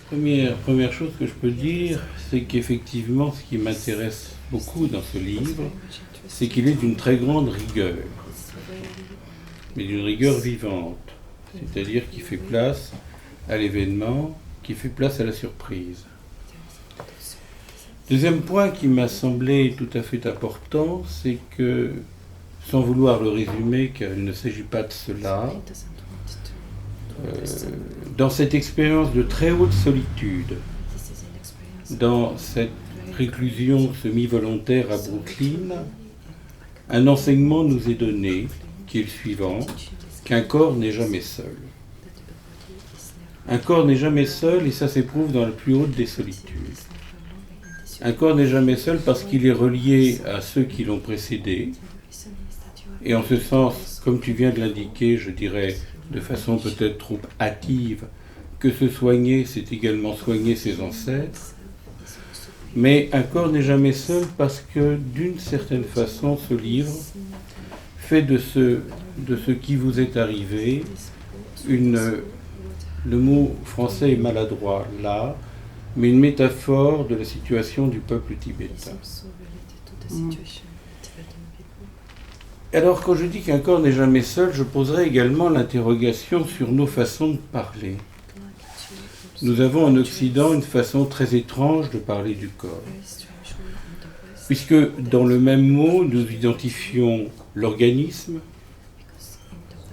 Première chose que je peux dire, c'est qu'effectivement, ce qui m'intéresse beaucoup dans ce livre, c'est qu'il est d'une très grande rigueur, mais d'une rigueur vivante, c'est-à-dire qui fait place à l'événement, qui fait place à la surprise. Deuxième point qui m'a semblé tout à fait important, c'est que, sans vouloir le résumer, car il ne s'agit pas de cela, dans cette expérience de très haute solitude, dans cette réclusion semi-volontaire à Brooklyn, un enseignement nous est donné, qui est le suivant, qu'un corps n'est jamais seul. Un corps n'est jamais seul, et ça s'éprouve dans la plus haute des solitudes. Un corps n'est jamais seul parce qu'il est relié à ceux qui l'ont précédé, et en ce sens, comme tu viens de l'indiquer, je dirais de façon peut-être trop hâtive, que se soigner, c'est également soigner ses ancêtres. Mais un corps n'est jamais seul parce que, d'une certaine façon, ce livre fait de ce qui vous est arrivé le mot français est maladroit là, mais une métaphore de la situation du peuple tibétain. Alors, quand je dis qu'un corps n'est jamais seul, je poserai également l'interrogation sur nos façons de parler. Nous avons en Occident une façon très étrange de parler du corps, puisque dans le même mot, nous identifions l'organisme,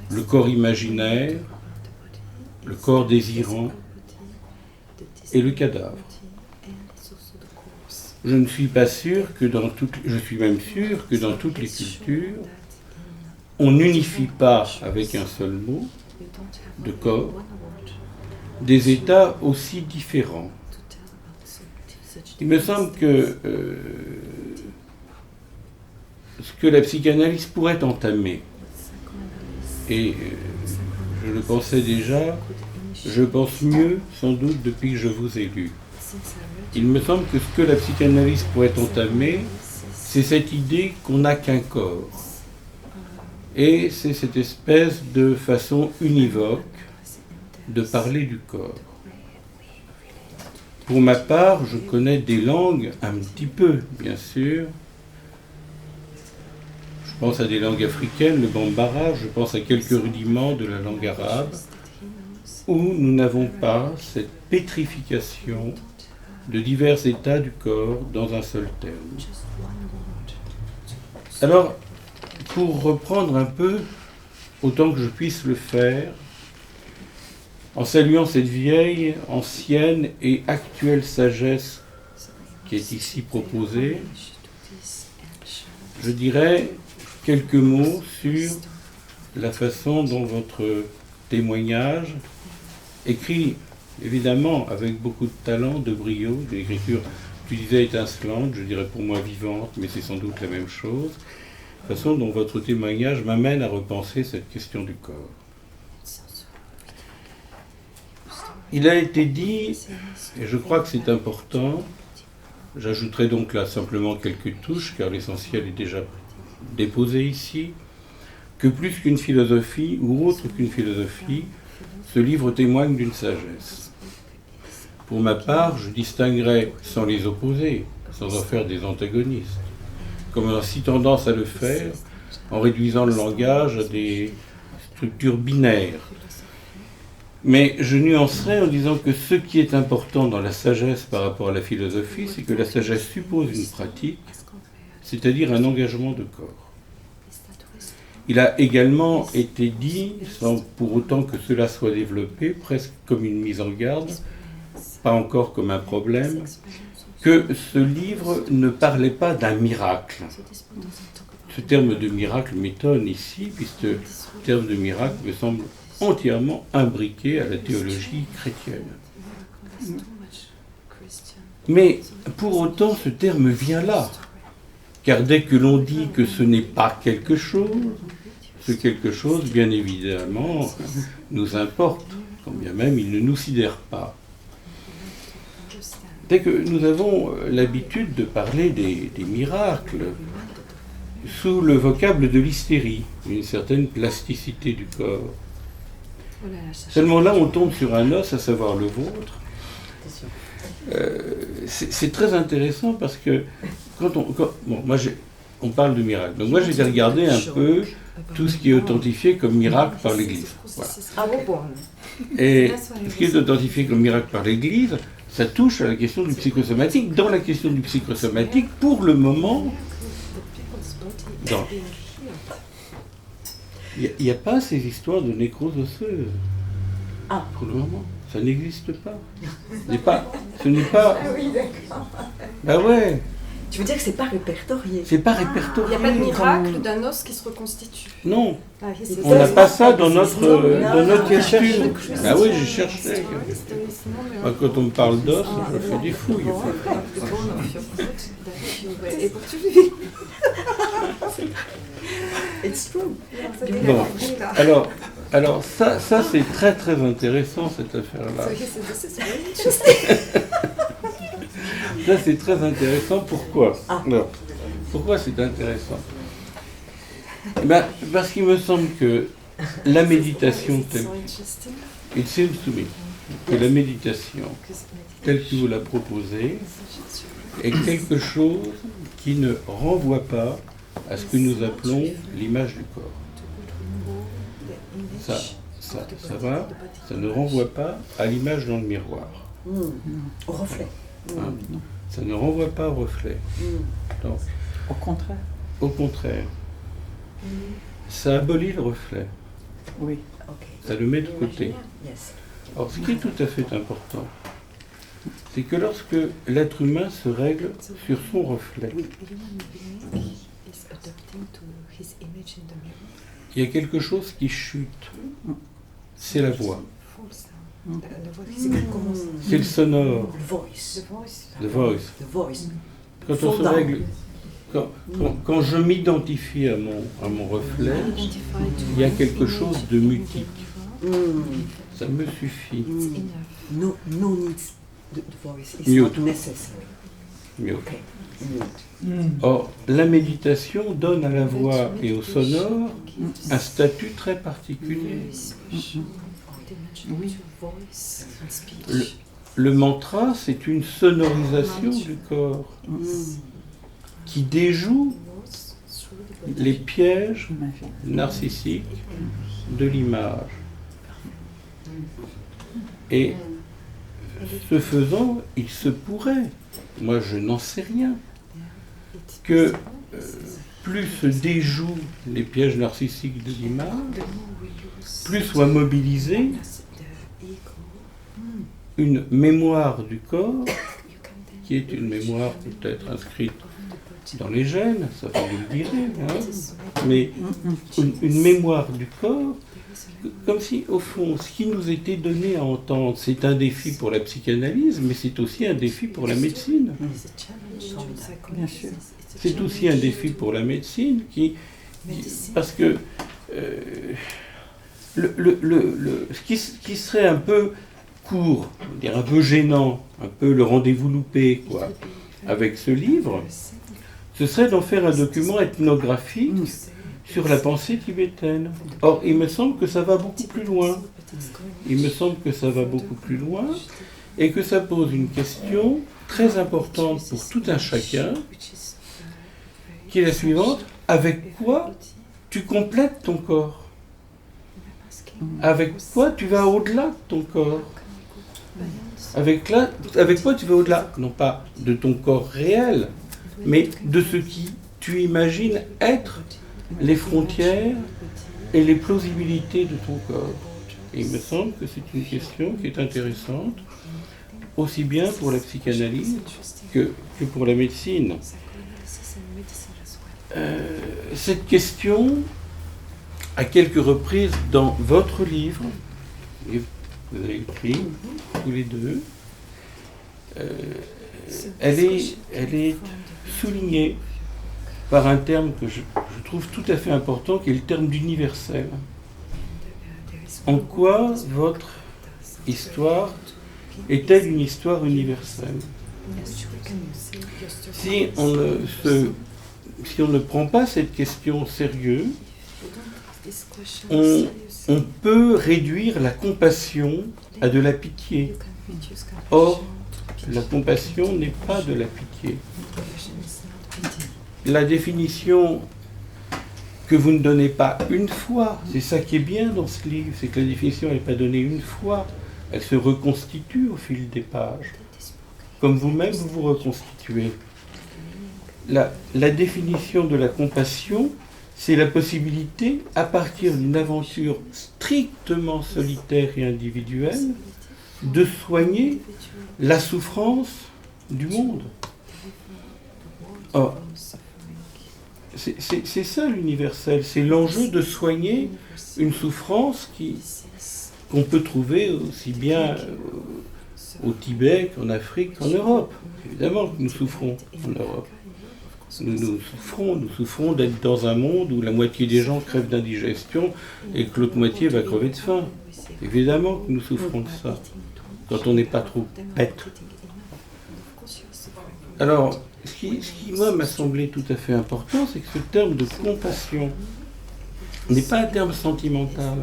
le corps imaginaire, le corps désirant et le cadavre. Je ne suis pas sûr que je suis même sûr que dans toutes les cultures, on n'unifie pas avec un seul mot de corps des états aussi différents. Il me semble que ce que la psychanalyse pourrait entamer, et je le pensais déjà, je pense mieux sans doute depuis que je vous ai lu. Il me semble que ce que la psychanalyse pourrait entamer, c'est cette idée qu'on n'a qu'un corps. Et c'est cette espèce de façon univoque de parler du corps. Pour ma part, je connais des langues, un petit peu, bien sûr. Je pense à des langues africaines, le bambara, je pense à quelques rudiments de la langue arabe, où nous n'avons pas cette pétrification de divers états du corps dans un seul terme. Alors, pour reprendre un peu, autant que je puisse le faire, en saluant cette vieille, ancienne et actuelle sagesse qui est ici proposée, je dirais quelques mots sur la façon dont votre témoignage, écrit évidemment avec beaucoup de talent, de brio, d'écriture, tu disais étincelante, je dirais pour moi vivante, mais c'est sans doute la même chose, la façon dont votre témoignage m'amène à repenser cette question du corps. Il a été dit, et je crois que c'est important, j'ajouterai donc là simplement quelques touches, car l'essentiel est déjà déposé ici, que plus qu'une philosophie, ou autre qu'une philosophie, ce livre témoigne d'une sagesse. Pour ma part, je distinguerai, sans les opposer, sans en faire des antagonistes, comme on a si tendance à le faire, en réduisant le langage à des structures binaires. Mais je nuancerai en disant que ce qui est important dans la sagesse par rapport à la philosophie, c'est que la sagesse suppose une pratique, c'est-à-dire un engagement de corps. Il a également été dit, sans pour autant que cela soit développé, presque comme une mise en garde, pas encore comme un problème, que ce livre ne parlait pas d'un miracle. Ce terme de miracle m'étonne ici, puisque le terme de miracle me semble entièrement imbriqué à la théologie chrétienne. Mais pour autant, ce terme vient là, car dès que l'on dit que ce n'est pas quelque chose, ce quelque chose, bien évidemment, nous importe, quand bien même il ne nous sidère pas. Dès que nous avons l'habitude de parler des miracles sous le vocable de l'hystérie, une certaine plasticité du corps, seulement là on tombe sur un os, à savoir le vôtre, c'est très intéressant parce que on parle de miracle. Donc moi j'ai regardé un peu tout ce qui est authentifié comme miracle par l'Église. Voilà. Et ce qui est authentifié comme miracle par l'Église, ça touche à la question du psychosomatique. Dans la question du psychosomatique, pour le moment, il n'y a pas ces histoires de nécrose osseuse. Pour le moment, ça n'existe pas. Ce n'est pas. Ah oui, d'accord. Bah ouais. Tu veux dire que c'est pas répertorié? C'est pas répertorié. Il n'y a pas de miracle d'un os qui se reconstitue. Non. On n'a pas ça dans notre calcul. Ah oui, j'ai cherché. Quand on me parle d'os, je fais des fouilles. Et pour tu vis. It's true. Bon, alors ça c'est très très intéressant cette affaire-là. Ça c'est très intéressant. Pourquoi? Alors, pourquoi c'est intéressant? Eh bien, parce qu'il me semble que la méditation il seems to me que la méditation telle que vous la proposez est quelque chose qui ne renvoie pas à ce que nous appelons l'image du corps. Ça va, ça ne renvoie pas à l'image dans le miroir. Au reflet. Hein? Ça ne renvoie pas au reflet. Donc, au contraire. Au contraire. Ça abolit le reflet. Oui. Ça le met de côté. Alors, ce qui est tout à fait important, c'est que lorsque l'être humain se règle sur son reflet, il y a quelque chose qui chute. C'est la voix. C'est le sonore. The voice. Quand on se règle, quand je m'identifie à mon reflet, il y a quelque chose de mutique. Ça me suffit. No needs the voice. It's Mute. not necessary. Mute. Okay. Or, la méditation donne à la voix et au sonore un statut très particulier. Le mantra, c'est une sonorisation du corps qui déjoue les pièges narcissiques de l'image. Et ce faisant, il se pourrait, moi je n'en sais rien, que plus se déjouent les pièges narcissiques de l'image, plus soit mobilisée une mémoire du corps, qui est une mémoire peut-être inscrite dans les gènes, ça vous le direz, hein, mais une mémoire du corps, comme si, au fond, ce qui nous était donné à entendre, c'est un défi pour la psychanalyse, mais c'est aussi un défi pour la médecine. Bien sûr. C'est aussi un défi pour la médecine, parce que ce qui serait un peu court, un peu gênant, un peu le rendez-vous loupé, quoi, avec ce livre, ce serait d'en faire un document ethnographique sur la pensée tibétaine. Or, il me semble que ça va beaucoup plus loin. Il me semble que ça va beaucoup plus loin et que ça pose une question très importante pour tout un chacun, qui est la suivante: avec quoi tu complètes ton corps? Avec quoi tu vas au-delà de ton corps? Avec quoi tu vas au-delà, non pas de ton corps réel, mais de ce qui tu imagines être les frontières et les plausibilités de ton corps. Et il me semble que c'est une question qui est intéressante, aussi bien pour la psychanalyse que pour la médecine. Cette question, à quelques reprises dans votre livre, que vous avez écrit tous les deux, elle est soulignée par un terme que je trouve tout à fait important, qui est le terme d'universel. En quoi votre histoire est-elle une histoire universelle? Si on ne prend pas cette question au sérieux, on peut réduire la compassion à de la pitié. Or, la compassion n'est pas de la pitié. La définition que vous ne donnez pas une fois, c'est ça qui est bien dans ce livre, c'est que la définition n'est pas donnée une fois, elle se reconstitue au fil des pages. Comme vous-même, vous vous reconstituez. La définition de la compassion, c'est la possibilité, à partir d'une aventure strictement solitaire et individuelle, de soigner la souffrance du monde. Or, c'est ça l'universel, c'est l'enjeu de soigner une souffrance qu'on peut trouver aussi bien au Tibet qu'en Afrique qu'en Europe. Évidemment que nous souffrons en Europe. Nous souffrons d'être dans un monde où la moitié des gens crèvent d'indigestion et que l'autre moitié va crever de faim. Évidemment que nous souffrons de ça, quand on n'est pas trop bête. Alors, ce qui moi, m'a semblé tout à fait important, c'est que ce terme de compassion n'est pas un terme sentimental,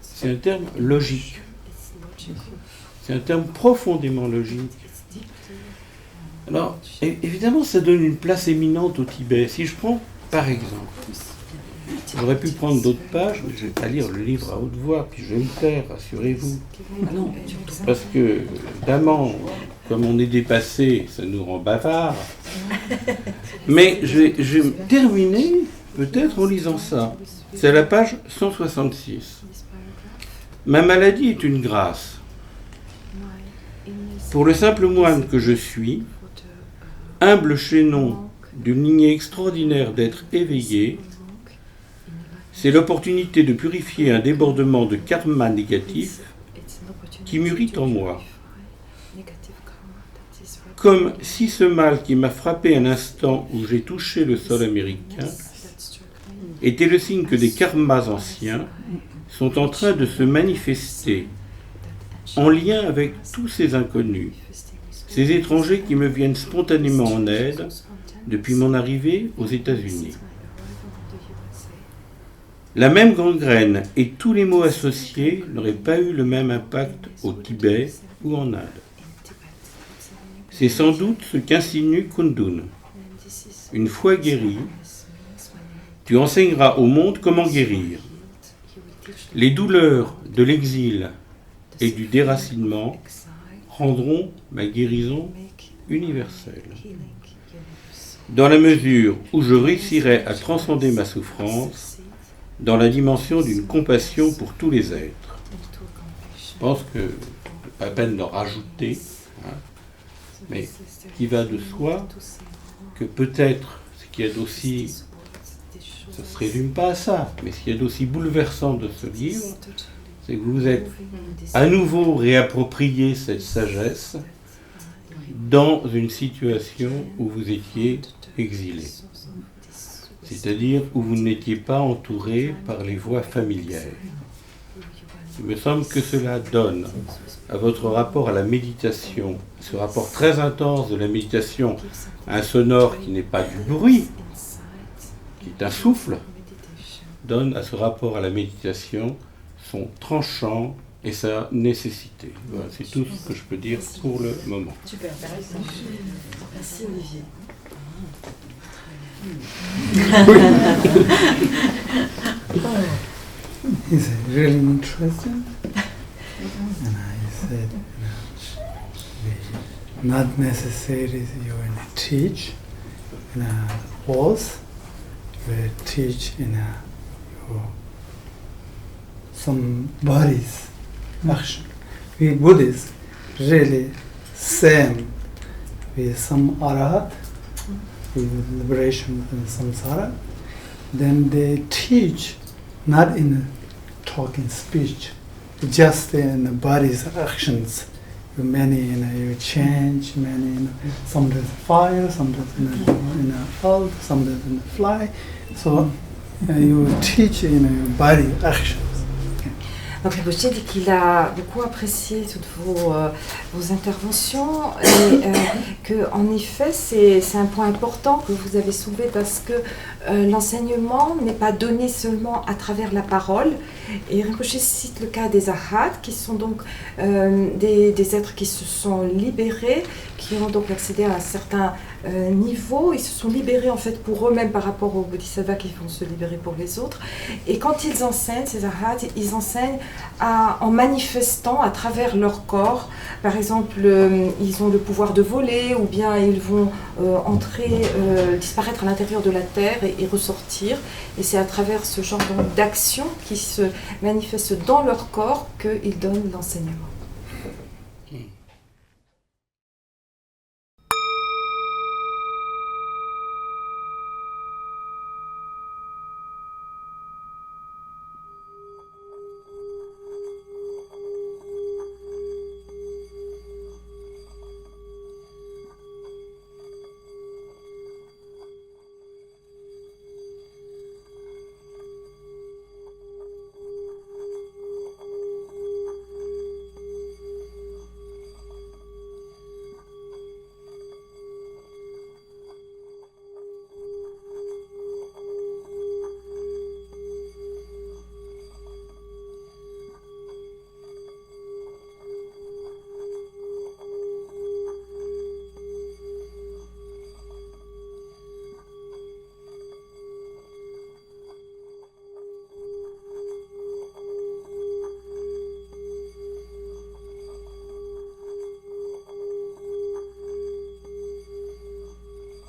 c'est un terme logique. C'est un terme profondément logique. Alors, évidemment, ça donne une place éminente au Tibet. Si je prends, par exemple, j'aurais pu prendre d'autres pages, mais je ne vais pas lire le livre à haute voix, puis je vais me taire, rassurez-vous. Parce que, évidemment, comme on est dépassé, ça nous rend bavards. Mais je vais terminer, peut-être, en lisant ça. C'est à la page 166. Ma maladie est une grâce. Pour le simple moine que je suis, humble chaînon d'une lignée extraordinaire d'êtres éveillés, c'est l'opportunité de purifier un débordement de karma négatif qui mûrit en moi. Comme si ce mal qui m'a frappé un instant où j'ai touché le sol américain était le signe que des karmas anciens sont en train de se manifester en lien avec tous ces inconnus, ces étrangers qui me viennent spontanément en aide depuis mon arrivée aux États-Unis. La même gangrène et tous les maux associés n'auraient pas eu le même impact au Tibet ou en Inde. C'est sans doute ce qu'insinue Kundun. Une fois guéri, tu enseigneras au monde comment guérir. Les douleurs de l'exil et du déracinement rendront ma guérison universelle. Dans la mesure où je réussirai à transcender ma souffrance dans la dimension d'une compassion pour tous les êtres. Je pense que pas la peine d'en rajouter, mais qui va de soi que peut-être ce qu'il y a d'aussi, ça ne se résume pas à ça, mais ce qu'il y a d'aussi bouleversant de ce livre, c'est que vous êtes à nouveau réapproprié cette sagesse dans une situation où vous étiez exilé. C'est-à-dire où vous n'étiez pas entouré par les voies familières. Il me semble que cela donne à votre rapport à la méditation, ce rapport très intense de la méditation, un sonore qui n'est pas du bruit, qui est un souffle, donne à ce rapport à la méditation son tranchant et sa nécessité. Voilà, c'est tout ce que je peux dire pour le moment. Super, merci Olivier. He's really interesting. And I said, not necessarily you will teach in a walls, you will teach in a some bodies action. We Buddhists really same with some arahat, with liberation and samsara. Then they teach not in a talking speech, just in the body's actions. Many, you change, many, sometimes fire, sometimes in a halt, sometimes in a fly. So you teach in your body actions. Donc Rinpoche dit qu'il a beaucoup apprécié toutes vos interventions et qu'en effet c'est un point important que vous avez soulevé parce que l'enseignement n'est pas donné seulement à travers la parole. Et Rinpoche cite le cas des arhats qui sont donc des êtres qui se sont libérés, qui ont donc accédé à un certain niveau. Ils se sont libérés en fait pour eux-mêmes par rapport aux bodhisattvas qui vont se libérer pour les autres. Et quand ils enseignent, ces arhats, ils enseignent en manifestant à travers leur corps. Par exemple, ils ont le pouvoir de voler ou bien ils vont disparaître à l'intérieur de la terre et ressortir. Et c'est à travers ce genre d'action qui se manifeste dans leur corps qu'ils donnent l'enseignement.